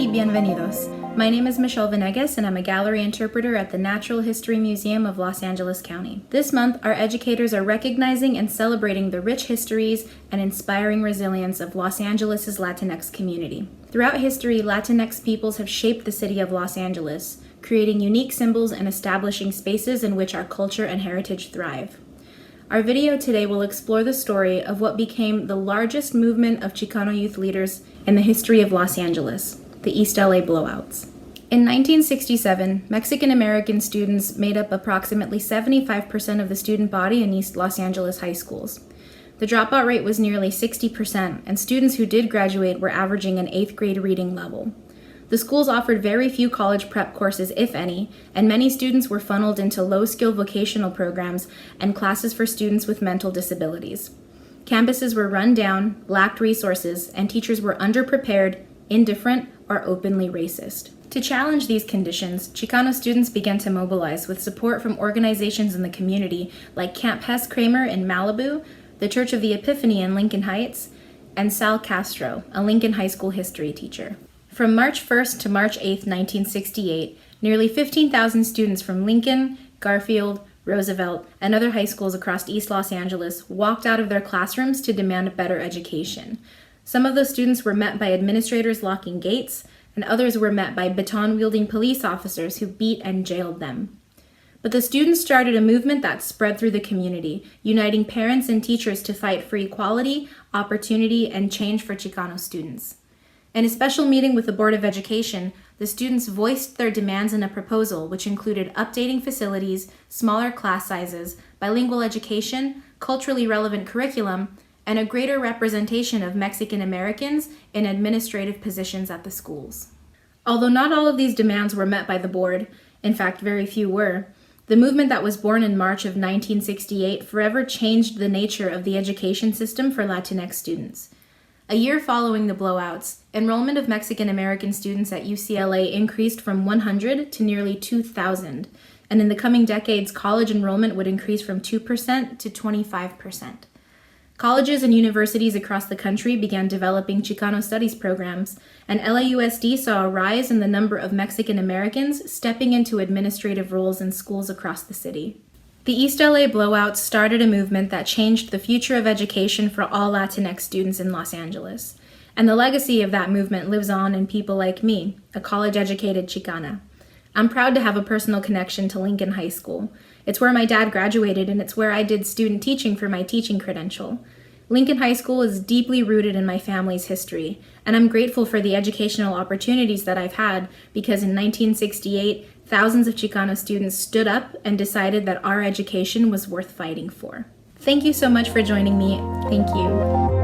y bienvenidos. My name is Michelle Vanegas, and I'm a gallery interpreter at the Natural History Museum of Los Angeles County. This month, our educators are recognizing and celebrating the rich histories and inspiring resilience of Los Angeles' Latinx community. Throughout history, Latinx peoples have shaped the city of Los Angeles, creating unique symbols and establishing spaces in which our culture and heritage thrive. Our video today will explore the story of what became the largest movement of Chicano youth leaders in the history of Los Angeles, the East L.A. Blowouts. In 1967, Mexican-American students made up approximately 75% of the student body in East Los Angeles high schools. The dropout rate was nearly 60%, and students who did graduate were averaging an 8th grade reading level. The schools offered very few college prep courses, if any, and many students were funneled into low-skill vocational programs and classes for students with mental disabilities. Campuses were run down, lacked resources, and teachers were underprepared, indifferent, or openly racist. To challenge these conditions, Chicano students began to mobilize with support from organizations in the community like Camp Hess Kramer in Malibu, the Church of the Epiphany in Lincoln Heights, and Sal Castro, a Lincoln High School history teacher. From March 1st to March 8th, 1968, nearly 15,000 students from Lincoln, Garfield, Roosevelt, and other high schools across East Los Angeles walked out of their classrooms to demand a better education. Some of those students were met by administrators locking gates, and others were met by baton-wielding police officers who beat and jailed them. But the students started a movement that spread through the community, uniting parents and teachers to fight for equality, opportunity, and change for Chicano students. In a special meeting with the Board of Education, the students voiced their demands in a proposal which included updating facilities, smaller class sizes, bilingual education, culturally relevant curriculum, and a greater representation of Mexican Americans in administrative positions at the schools. Although not all of these demands were met by the board, in fact very few were, the movement that was born in March of 1968 forever changed the nature of the education system for Latinx students. A year following the blowouts, enrollment of Mexican American students at UCLA increased from 100 to nearly 2,000, and in the coming decades, college enrollment would increase from 2% to 25%. Colleges and universities across the country began developing Chicano studies programs, and LAUSD saw a rise in the number of Mexican Americans stepping into administrative roles in schools across the city. The East L.A. Blowouts started a movement that changed the future of education for all Latinx students in Los Angeles. And the legacy of that movement lives on in people like me, a college-educated Chicana. I'm proud to have a personal connection to Lincoln High School. It's where my dad graduated, and it's where I did student teaching for my teaching credential. Lincoln High School is deeply rooted in my family's history, and I'm grateful for the educational opportunities that I've had because in 1968, thousands of Chicano students stood up and decided that our education was worth fighting for. Thank you so much for joining me. Thank you.